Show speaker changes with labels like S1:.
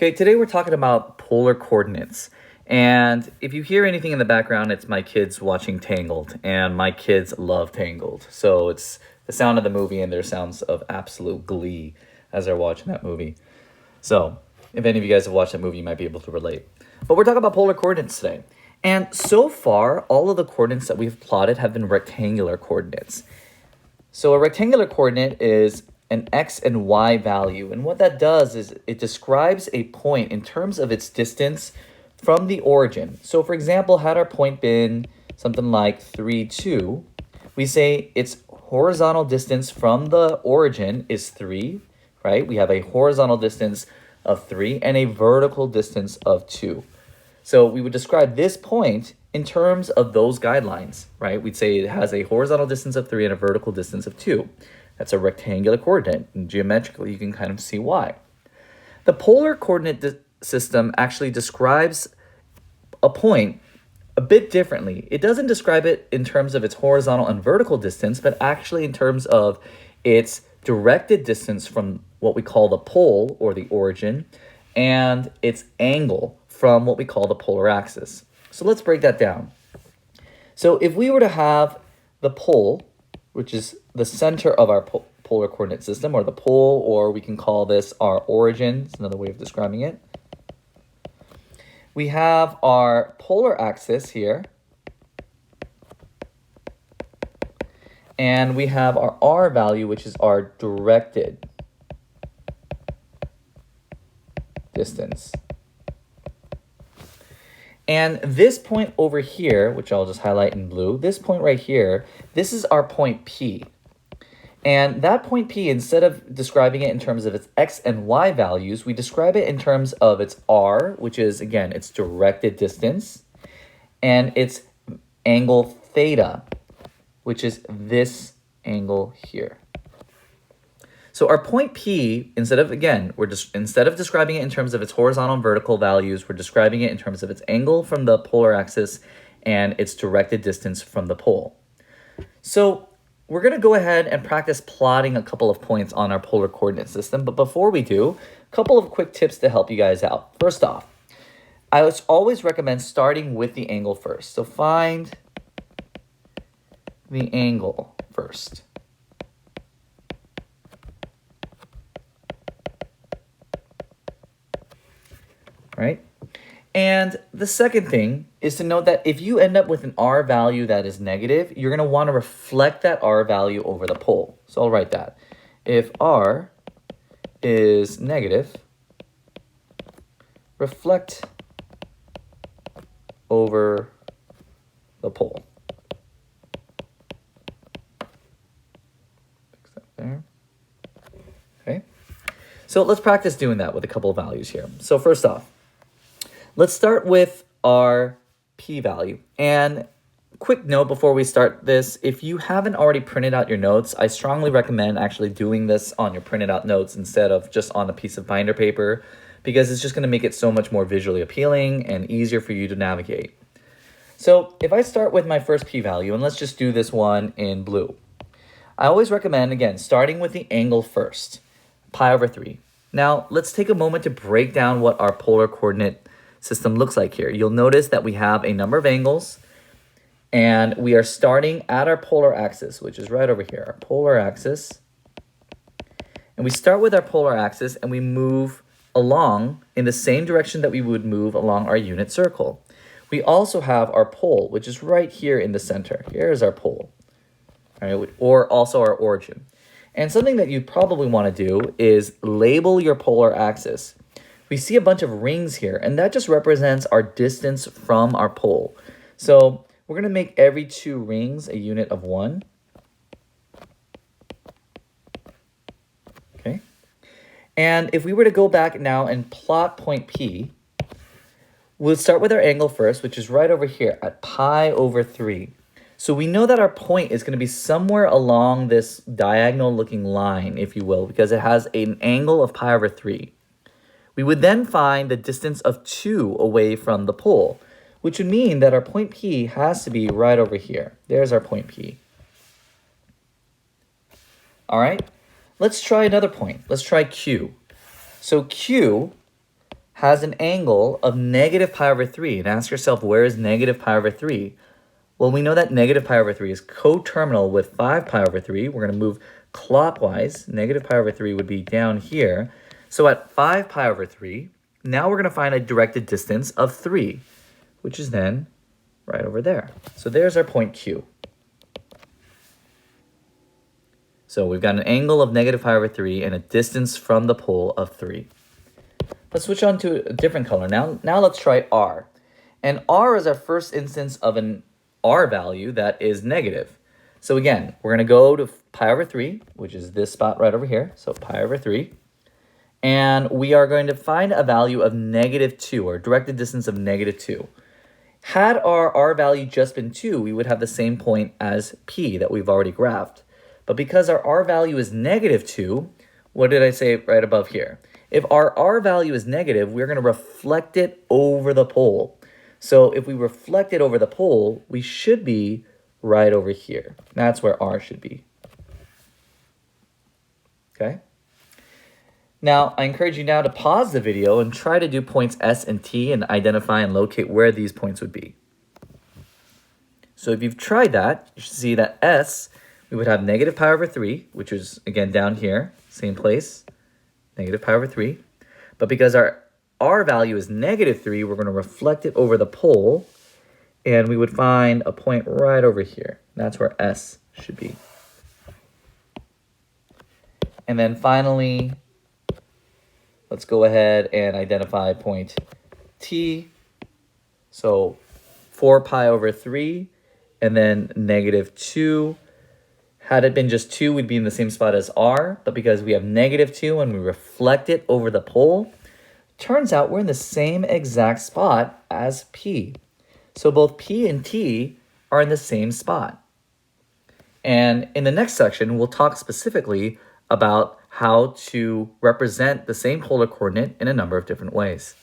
S1: Okay, today we're talking about polar coordinates. And if you hear anything in the background, it's my kids watching Tangled, and my kids love Tangled. So it's the sound of the movie and their sounds of absolute glee as they're watching that movie. So if any of you guys have watched that movie, you might be able to relate. But we're talking about polar coordinates today. And so far, all of the coordinates that we've plotted have been rectangular coordinates. So a rectangular coordinate is an x and y value. And what that does is it describes a point in terms of its distance from the origin. So for example, had our point been something like 3, 2, we say its horizontal distance from the origin is 3, right? We have a horizontal distance of 3 and a vertical distance of 2. So we would describe this point in terms of those guidelines, right? We'd say it has a horizontal distance of 3 and a vertical distance of 2. That's a rectangular coordinate, and geometrically you can kind of see why. The polar coordinate system actually describes a point a bit differently. It doesn't describe it in terms of its horizontal and vertical distance, but actually in terms of its directed distance from what we call the pole or the origin, and its angle from what we call the polar axis. So let's break that down. So if we were to have the pole, which is the center of our polar coordinate system, or the pole, or we can call this our origin. It's another way of describing it. We have our polar axis here. And we have our r value, which is our directed distance. And this point over here, which I'll just highlight in blue, this point right here, this is our point P. And that point P, instead of describing it in terms of its x and y values, we describe it in terms of its r, which is, again, its directed distance, and its angle theta, which is this angle here. So our point P, instead of describing it in terms of its horizontal and vertical values, we're describing it in terms of its angle from the polar axis and its directed distance from the pole. So we're going to go ahead and practice plotting a couple of points on our polar coordinate system. But before we do, a couple of quick tips to help you guys out. First off, I always recommend starting with the angle first. So find the angle first. Right? And the second thing is to note that if you end up with an r value that is negative, you're going to want to reflect that r value over the pole. So I'll write that. If r is negative, reflect over the pole. Fix that there. Okay. So let's practice doing that with a couple of values here. So first off, let's start with our p-value. And quick note before we start this, if you haven't already printed out your notes, I strongly recommend actually doing this on your printed out notes instead of just on a piece of binder paper, because it's just going to make it so much more visually appealing and easier for you to navigate. So if I start with my first p-value, and let's just do this one in blue, I always recommend, again, starting with the angle first, pi over 3. Now, let's take a moment to break down what our polar coordinate system looks like here. You'll notice that we have a number of angles, and we are starting at our polar axis, which is right over here, our polar axis. And we start with our polar axis, and we move along in the same direction that we would move along our unit circle. We also have our pole, which is right here in the center. Here's our pole, right? Or also our origin. And something that you probably want to do is label your polar axis. We see a bunch of rings here, and that just represents our distance from our pole. So we're going to make every 2 rings a unit of 1. Okay. And if we were to go back now and plot point P, we'll start with our angle first, which is right over here at pi over 3. So we know that our point is going to be somewhere along this diagonal looking line, if you will, because it has an angle of pi over 3. We would then find the distance of 2 away from the pole, which would mean that our point P has to be right over here. There's our point P. All right, let's try another point. Let's try Q. So Q has an angle of negative pi over 3. And ask yourself, where is negative pi over 3? Well, we know that negative pi over 3 is coterminal with 5 pi over 3. We're going to move clockwise. Negative pi over 3 would be down here. So at 5 pi over 3, now we're going to find a directed distance of 3, which is then right over there. So there's our point Q. So we've got an angle of negative pi over 3 and a distance from the pole of 3. Let's switch on to a different color. Now let's try R. And R is our first instance of an R value that is negative. So again, we're going to go to pi over 3, which is this spot right over here. So pi over 3. And we are going to find a value of negative 2, or directed distance of negative 2. Had our R value just been 2, we would have the same point as P that we've already graphed. But because our R value is negative 2, what did I say right above here? If our R value is negative, we're going to reflect it over the pole. So if we reflect it over the pole, we should be right over here. That's where R should be. Okay? Now, I encourage you now to pause the video and try to do points S and T and identify and locate where these points would be. So if you've tried that, you should see that S, we would have negative pi over 3, which is, again, down here, same place, negative pi over 3. But because our R value is negative 3, we're going to reflect it over the pole, and we would find a point right over here. That's where S should be. And then finally, let's go ahead and identify point T. So 4 pi over 3, and then negative 2. Had it been just 2, we'd be in the same spot as R, but because we have negative 2 and we reflect it over the pole, turns out we're in the same exact spot as P. So both P and T are in the same spot. And in the next section, we'll talk specifically about how to represent the same polar coordinate in a number of different ways.